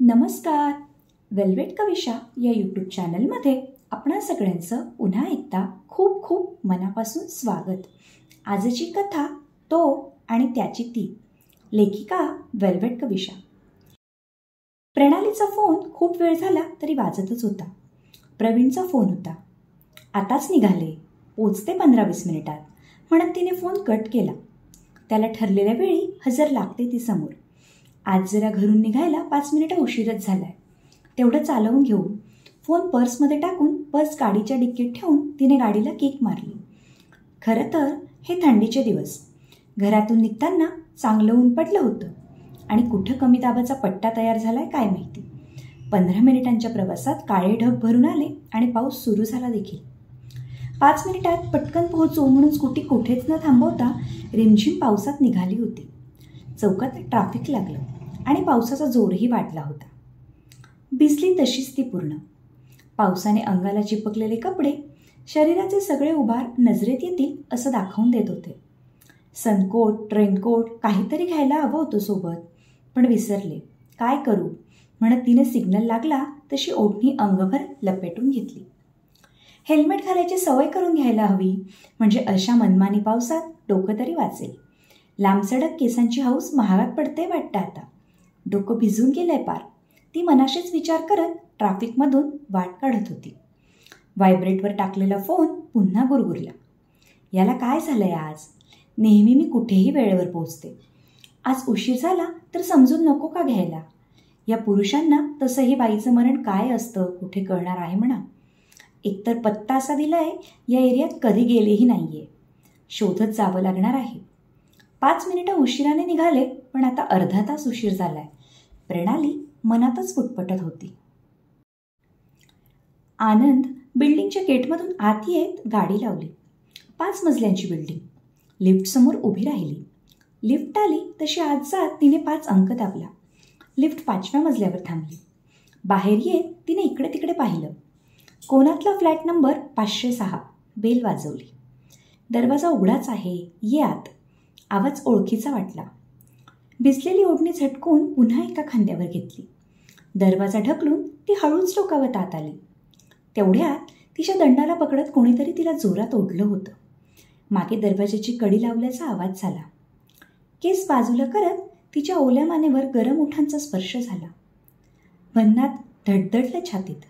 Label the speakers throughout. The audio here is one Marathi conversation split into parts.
Speaker 1: नमस्कार. वेल्वेट कविशा या यूट्यूब चॅनलमध्ये आपणा सगळ्यांचं पुन्हा एकदा खूप खूप मनापासून स्वागत. आजची कथा तो आणि त्याची ती. लेखिका वेल्वेट कविशा. प्रणालीचा फोन खूप वेळ झाला तरी वाजतच होता. प्रवीणचा फोन होता. आताच निघाले, पोचते 15-20 मिनिटात म्हणत तिने फोन कट केला. त्याला ठरलेल्या वेळी हजर लागते ती समोर. आज जरा घरून निघायला 5 मिनिटं उशीरच झालाय. तेवढं चालवून घेऊन फोन पर्समध्ये टाकून पर्स गाडीच्या डिक्कीत ठेवून तिने गाडीला किक मारली. खरं तर हे थंडीचे दिवस. घरातून निघताना चांगलं ऊन पडलं होतं आणि कुठं कमी दाबाचा पट्टा तयार झालाय काय माहिती. 15 मिनिटांच्या प्रवासात काळे ढग भरून आले आणि पाऊस सुरू झाला देखील. 5 मिनिटात पटकन पोहोचू म्हणून स्कूटी कुठेच न थांबवता रिमझिम पावसात निघाली होती. चौकात ट्रॅफिक लागलं आणि पावसाचा जोरही वाढला होता. भिजली तशीच ती पूर्ण. पावसाने अंगाला चिपकलेले कपडे, शरीराचे सगळे उभार नजरेत येतील असं दाखवून देत होते. सनकोट, रेनकोट काहीतरी घ्यायला हवं होतं सोबत, पण विसरले. काय करू म्हणत तिने सिग्नल लागला तशी ओढणी अंगभर लपेटून घेतली. हेल्मेट घालायची सवय करून घ्यायला हवी, म्हणजे अशा मनमानी पावसात डोकं तरी वाचेल. लांबसडक केसांची हौस महागात पडते वाटतं आता. डोकं भिजून गेलंय पार. ती मनाशीच विचार करत ट्रॅफिकमधून वाट काढत होती. व्हायब्रेटवर टाकलेला फोन पुन्हा गुरगुरला. याला काय झालंय आज? नेहमी मी कुठेही वेळेवर पोहोचते. आज उशीर झाला तर समजून नको का घ्यायला? या पुरुषांना तसंही बाईचं मरण काय असतं कुठे कळणार आहे म्हणा. एकतर पत्ता असा दिलाय, या एरियात कधी गेलेही नाहीये. शोधत जावं लागणार आहे. 5 मिनिटं उशिराने निघाले, पण आता अर्धा तास उशीर झालाय. प्रणाली मनातच पुटपटत होती. आनंद बिल्डिंगच्या गेटमधून आत येत गाडी लावली. 5 मजल्यांची बिल्डिंग. लिफ्ट समोर उभी राहिली. लिफ्ट आली तशी आत जात तिने 5 अंक दाबला. लिफ्ट 5व्या मजल्यावर थांबली. बाहेर येत तिने इकडे तिकडे पाहिलं. कोणातला फ्लॅट नंबर 506. बेल वाजवली. दरवाजा उघडाच आहे, ये आत. आवाज ओळखीचा वाटला. भिजलेली ओढणी झटकून पुन्हा एका खांद्यावर घेतली. दरवाजा ढकलून ती हळूच डोकावत आत आली. तेवढ्यात तिच्या दंडाला पकडत कोणीतरी तिला जोरात ओढलं होतं. मागे दरवाजाची कडी लावल्याचा आवाज झाला. केस बाजूला करत तिच्या ओल्या मानेवर गरम ओठांचा स्पर्श झाला. भन्नात धडधडलं छातीत.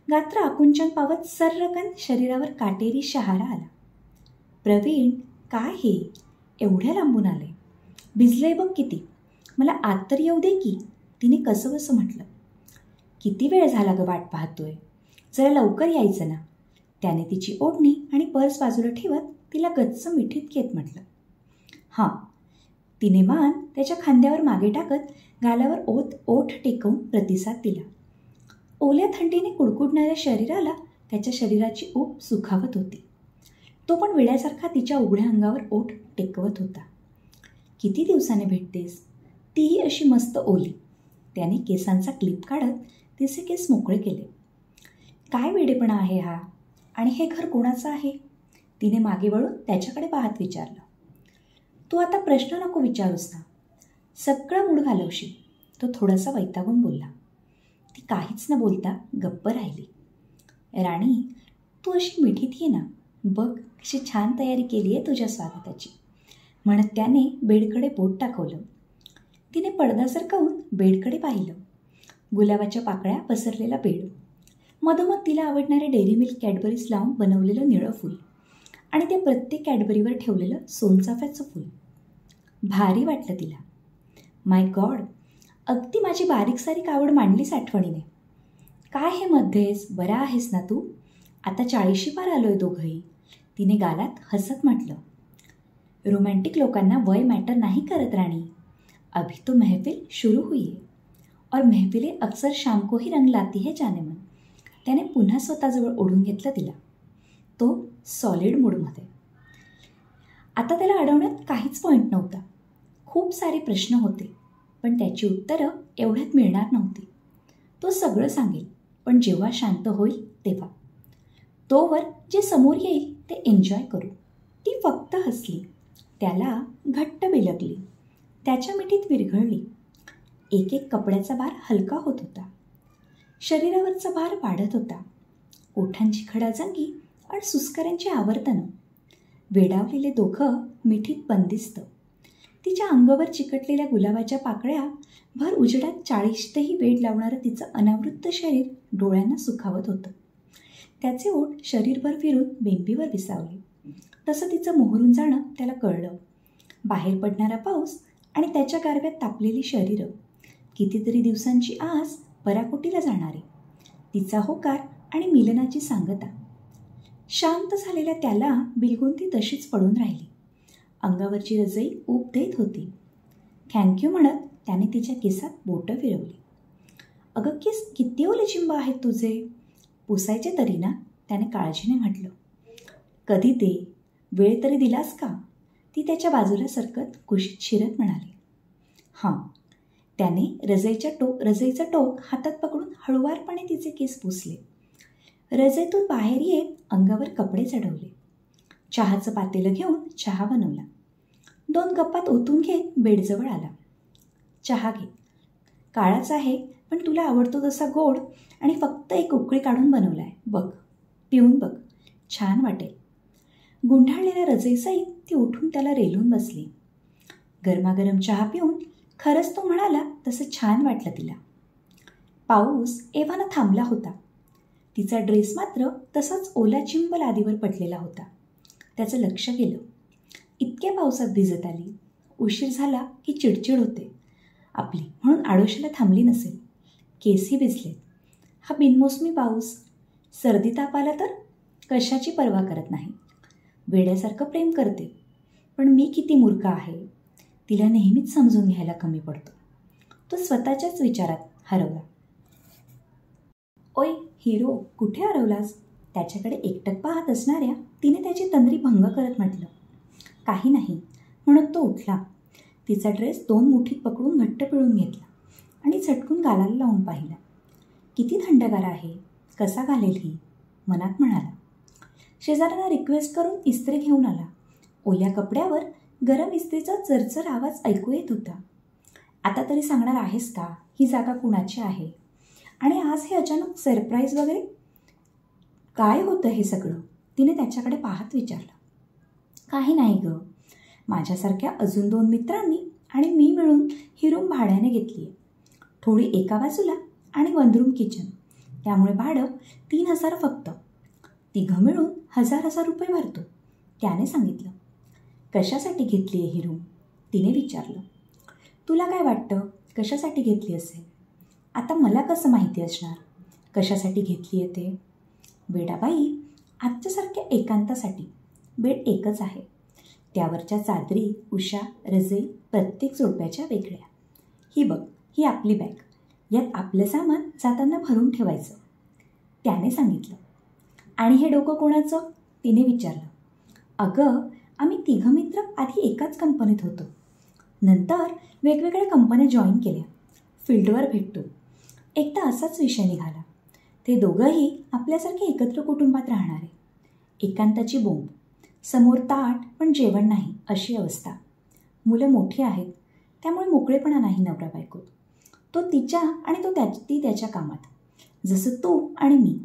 Speaker 1: गात्र आकुंचन पावत सर्रकन शरीरावर काटेरी शहारा आला. प्रवीण, काय हे? एवढ्या लांबून आले. भिजलंय बघ किती. मला आत तर येऊ दे की, तिने कसंबसं म्हटलं. किती वेळ झाला ग वाट पाहतोय, जरा लवकर यायचं ना. त्याने तिची ओढणी आणि पर्स बाजूला ठेवत तिला गच्च मिठीत घेत म्हटलं. हां. तिने मान त्याच्या खांद्यावर मागे टाकत गालावर ओठ टेकवून प्रतिसाद दिला. ओल्या थंडीने कुडकुडणाऱ्या शरीराला त्याच्या शरीराची ऊब सुखावत होती. तो पण वेड्यासारखा तिच्या उघड्या अंगावर ओठ टेकवत होता. किती दिवसाने भेटतेस? तीही अशी मस्त ओली. त्याने केसांचा क्लिप काढत तिचे केस मोकळे केले. काय वेडेपणा आहे हा? आणि हे घर कोणाचं आहे? तिने मागे वळून त्याच्याकडे पाहत विचारलं. तू आता प्रश्न नको विचारूस ना. सगळं मूड घालवशील, तो थोडासा वैतागून बोलला. ती काहीच न बोलता गप्प राहिली. राणी, तू अशी मिठीत ये ना. बघ कशी छान तयारी केली आहे तुझ्या स्वागताची, म्हणत त्याने बेडकडे बोट टाकवलं. तिने पडदा सरकवून बेडकडे पाहिलं. गुलाबाच्या पाकळ्या पसरलेला बेड, मधोमध तिला आवडणारे डेअरी मिल्क कॅडबरीज लावून बनवलेलं निळं फूल आणि त्या प्रत्येक कॅडबरीवर ठेवलेलं सोनचाफ्याचं फूल. भारी वाटलं तिला. माय गॉड, अगदी माझी बारीक सारीक आवड मांडलीस आठवणीने. काय हे मध्येच, बरा आहेस ना तू? आता 40शी पार आलोय दोघंही, तिने गालात हसत म्हटलं. रोमॅन्टिक लोकांना वय मॅटर नाही करत राणी. अभी तो महफिल शुरू हुई है और महफिलें अक्सर शाम को ही रंग लाती है जाने मन. त्याने पुन्हा स्वतःजवळ ओढून घेतलं तिला. तो सॉलिड मूडमध्ये. आता त्याला अडवण्यात काहीच पॉईंट नव्हता. खूप सारे प्रश्न होते, पण त्याची उत्तरं एवढ्यात मिळणार नव्हती. तो सगळं सांगेल, पण जेव्हा शांत होईल तेव्हा. तोवर जे समोर येईल ते एन्जॉय करू. ती फक्त हसली. त्याला घट्ट बिलगली. त्याच्या मिठीत विरघळली. एक एक कपड्याचा भार हलका होत होता. शरीरावरचा भार वाढत होता. ओठांची खडाजंगी आणि सुस्कऱ्यांची आवर्तनं. वेडावलेले दोघं मिठीत बंदिस्त. तिच्या अंगावर चिकटलेल्या गुलाबाच्या पाकळ्या भर उजेडात 40ही वेड लावणारं तिचं अनावृत्त शरीर डोळ्यांना सुखावत होतं. त्याचे ओठ शरीरभर फिरून बेंबीवर विसावले. तसं तिचं मोहरून जाणं त्याला कळलं. बाहेर पडणारा पाऊस आणि त्याच्या गारव्यात तापलेली शरीरं, कितीतरी दिवसांची आस पराकोटीला जाणारी, तिचा होकार आणि मिलनाची सांगता. शांत झालेल्या त्याला बिलगुंती तशीच पडून राहिली. अंगावरची रजई ऊब देत होती. थँक्यू म्हणत त्याने तिच्या केसात बोटं फिरवली. अगं केस किती ओले चिंब आहेत तुझे, पुसायचे तरी ना, त्याने काळजीने म्हटलं. कधी ते वेळ तरी दिलास का, ती त्याच्या बाजूला सरकत कुशीत शिरत म्हणाली. हां, त्याने रजईचं टोक हातात पकडून हळुवारपणे तिचे केस पुसले. रजईतून बाहेर येत अंगावर कपडे चढवले. चहाचं पातेलं घेऊन चहा बनवला. 2 कपात ओतून घेत बेडजवळ आला. चहा घे, काळाच आहे पण तुला आवडतो तसा गोड आणि फक्त एक उकळी काढून बनवलाय बघ, पिऊन बघ, छान वाटेल. गुंढाळलेल्या रजईसहित ती उठून त्याला रेलून बसली. गरमागरम चहा पिऊन खरंच तो म्हणाला तसं छान वाटलं तिला. पाऊस एव्हाना थांबला होता. तिचा ड्रेस मात्र तसाच ओला चिंब लादीवर पडलेला होता. त्याचं लक्ष गेलं. इतक्या पावसात भिजत आली, उशीर झाला की चिडचिड होते आपली, म्हणून आडोशीला थांबली नसेल. केसही भिजलेत. हा बिनमोसमी पाऊस, सर्दी ताप आला तर कशाची पर्वा करत नाही. वेड्यासारखं प्रेम करते, पण मी किती मूर्ख आहे. तिला नेहमीच समजून घ्यायला कमी पडतो. तो स्वतःच्याच विचारात हरवला. ओय हिरो, कुठे हरवलास, त्याच्याकडे एकटक पाहत असणाऱ्या तिने त्याची तंद्री भंग करत म्हटलं. काही नाही म्हणत तो उठला. तिचा ड्रेस 2 मुठीत पकडून घट्ट पिळून घेतला आणि झटकून गालाला लावून पाहिला. किती थंडगार आहे, कसा घालेल ही, मनात म्हणाला. शेजाऱ्यांना रिक्वेस्ट करून इस्त्री घेऊन आला. ओल्या कपड्यावर गरम इस्त्रीचा चरचर आवाज ऐकू येत होता. आता तरी सांगणार आहेस का ही जागा कुणाची आहे, आणि आज हे अचानक सरप्राईज वगैरे काय होतं हे सगळं, तिने त्याच्याकडे पाहत विचारलं. काही नाही गं, माझ्यासारख्या अजून 2 मित्रांनी आणि मी मिळून ही रूम भाड्याने घेतली आहे. थोडी एका बाजूला आणि 1 रूम किचन, त्यामुळे भाडं 3,000 फक्त. 3घं मिळून 1,000 रुपये भरतो, त्याने सांगितलं. कशासाठी घेतली आहे ही रूम, तिने विचारलं. तुला काय वाटतं कशासाठी घेतली असेल. आता मला कसं माहिती असणार कशासाठी घेतली आहे ते. वेडाबाई, आजच्यासारख्या एकांतासाठी. बेड एकच आहे, त्यावरच्या चादरी, उशा, रजई प्रत्येक जोडप्याच्या वेगळ्या. ही बघ, ही आपली बॅग, यात आपलं सामान जाताना भरून ठेवायचं, त्याने सांगितलं. आणि हे डोकं कोणाचं, तिने विचारलं. अगं, आम्ही 3घं मित्र आधी एकाच कंपनीत होतो, नंतर वेगवेगळ्या कंपन्या जॉईन केल्या. फील्डवर भेटतो. एकदा असाच विषय निघाला. ते दोघंही आपल्यासारखे एकत्र कुटुंबात राहणारे. एकांताची बोंब, समोर ताट पण जेवण नाही अशी अवस्था. मुलं मोठी आहेत, त्यामुळे मोकळेपणा नाही नवरा बायकोत. तो तिच्या आणि ती त्याच्या कामात, जसं तू आणि मी.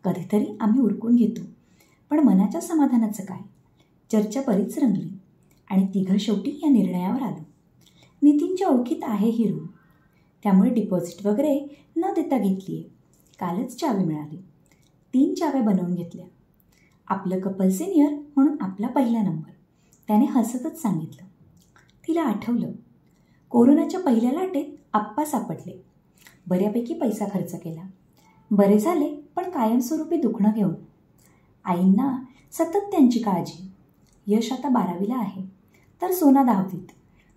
Speaker 1: कधीतरी आम्ही उरकून घेतो, पण मनाच्या समाधानाचं काय. चर्चा बरीच रंगली आणि 3घं शेवटी या निर्णयावर आलो. नितीनच्या ओळखीत आहे ही रूम, त्यामुळे डिपॉझिट वगैरे न देता घेतली आहे. कालच चावी मिळाली. 3 चाव्या बनवून घेतल्या. आपलं कपल सिनियर म्हणून आपला पहिला नंबर, त्याने हसतच सांगितलं. तिला आठवलं, कोरोनाच्या पहिल्या लाटेत आप्पा सापडले. बऱ्यापैकी पैसा खर्च केला. बरे झाले, पण कायमस्वरूपी दुखणं घेऊन. आईंना सतत त्यांची काळजी. यश आता 12वीला आहे, तर सोना 10वीत.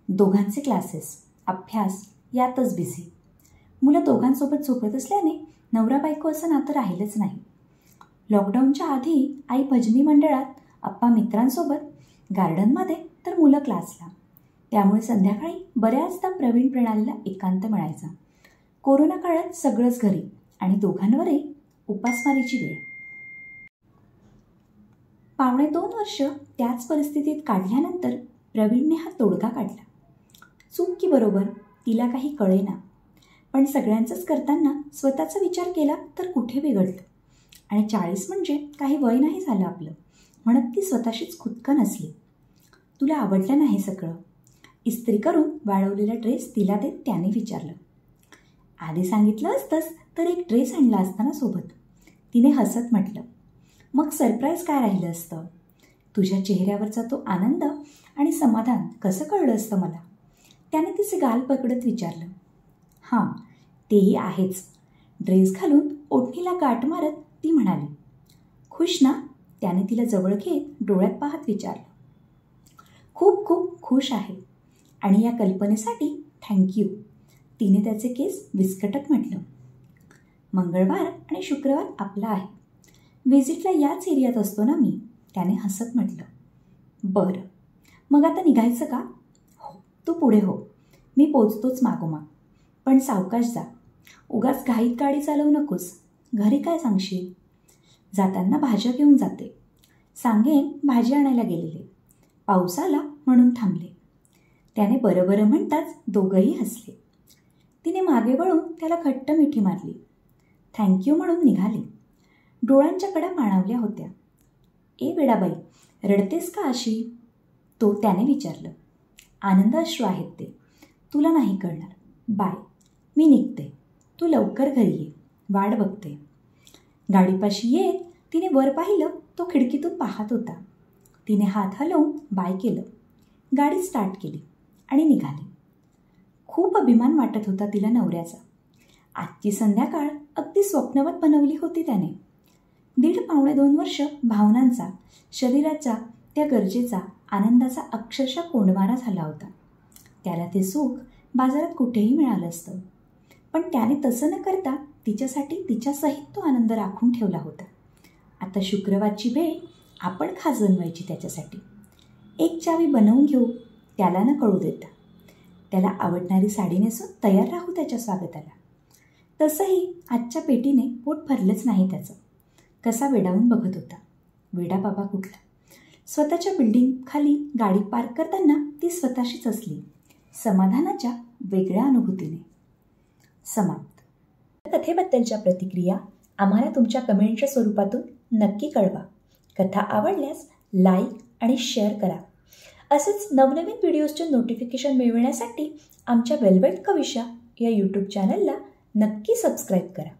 Speaker 1: दोघांचे क्लासेस, अभ्यास यातच बिझी. मुलं दोघांसोबत झोपत असल्याने नवरा बायको असं नातं राहिलंच नाही. लॉकडाऊनच्या आधी आई भजनी मंडळात, आप्पा मित्रांसोबत, गार्डनमध्ये, तर मुलं क्लासला. त्यामुळे संध्याकाळी बऱ्याचदा प्रवीण प्रणालीला एकांत मिळायचा. कोरोना काळात सगळंच घरी आणि दोघांवरही उपासमारीची वेळ. 1.25 वर्ष त्याच परिस्थितीत काढल्यानंतर प्रवीणने हा तोडगा काढला. चूक की बरोबर तिला काही कळेना. पण सगळ्यांचंच करताना स्वतःचा विचार केला तर कुठे बिघडलं. आणि 40 म्हणजे काही वय नाही झालं आपलं, म्हणत ती स्वतःशीच खुदकन हसली. तुला आवडलं नाही सगळं? इस्त्री करून वाळवलेला ड्रेस तिला देत त्याने विचारलं. आधी सांगितलं असतंस तर एक ड्रेस आणला असता ना सोबत, तिने हसत म्हटलं. मग सरप्राईज काय राहिलं असतं? तुझ्या चेहऱ्यावरचा तो आनंद आणि समाधान कसं कळलं असतं मला? त्याने तिचे गाल पकडत विचारलं. हां, तेही आहेच. ड्रेस घालून ओढणीला गाठ मारत ती म्हणाली. खुश ना? त्याने तिला जवळ घेत डोळ्यात पाहत विचारलं. खूप खूप खुश आहे. आणि या कल्पनेसाठी थँक्यू, तिने त्याचे केस विस्कटत म्हटलं. मंगळवार आणि शुक्रवार आपला आहे. व्हिजिटला याच एरियात असतो ना मी, त्याने हसत म्हटलं. बरं, मग आता निघायचं का? हो, तू पुढे हो, मी पोचतोच मागोमाग. पण सावकाश जा, उगाच घाईत गाडी चालवू नकोस. घरी काय सांगशील? जाताना भाज्या घेऊन जाते. सांगेन भाजी आणायला गेलेले, पाऊस आला म्हणून थांबले. त्याने बरं बरं म्हणताच दोघंही हसले. तिने मागे वळून त्याला घट्ट मिठी मारली. थँक्यू म्हणून निघाली. डोळ्यांच्या कडा पाणावल्या होत्या. ए वेडाबाई, रडतेस का अशी? तो त्याने विचारलं. आनंद अश्रू आहेत ते, तुला नाही कळणार. बाय, मी निघते. तू लवकर घरी ये, वाट बघते. गाडीपाशी येत तिने वर पाहिलं, तो खिडकीतून पाहत होता. तिने हात हलवून बाय केलं. गाडी स्टार्ट केली आणि निघाली. खूप अभिमान वाटत होता तिला नवऱ्याचा. आजची संध्याकाळ अगदी स्वप्नवत बनवली होती त्याने. 1.5-2 वर्ष भावनांचा, शरीराचा, त्या गरजेचा, आनंदाचा अक्षरशः कोंडमारा झाला होता. त्याला ते सुख बाजारात कुठेही मिळालं असतं, पण त्याने तसं न करता तिच्यासाठी तिच्यासहित तो आनंद राखून ठेवला होता. आता शुक्रवारची भेट आपण खास बनवायची त्याच्यासाठी. एक चावी बनवून घेऊ, त्याला न कळू देता. त्याला आवडणारी साडी नेसून तयार राहू त्याच्या स्वागताला. तसंही आजच्या पेटीने पोट भरलंच नाही त्याचं. कसा वेडावून बघत होता. वेडा बाबा कुठला. स्वतःच्या बिल्डिंग खाली गाडी पार्क करताना ती स्वतःशीच असली, समाधानाच्या वेगळ्या अनुभूतीने. समाप्त. कथेबद्दलच्या प्रतिक्रिया आम्हाला तुमच्या कमेंटच्या स्वरूपातून नक्की कळवा. कथा आवडल्यास लाईक आणि शेअर करा. असेच नवनवीन व्हिडिओजचे नोटिफिकेशन मिळविण्यासाठी आमच्या वेल्वेट कविशा या यूट्यूब चॅनलला नक्की सबस्क्राईब करा.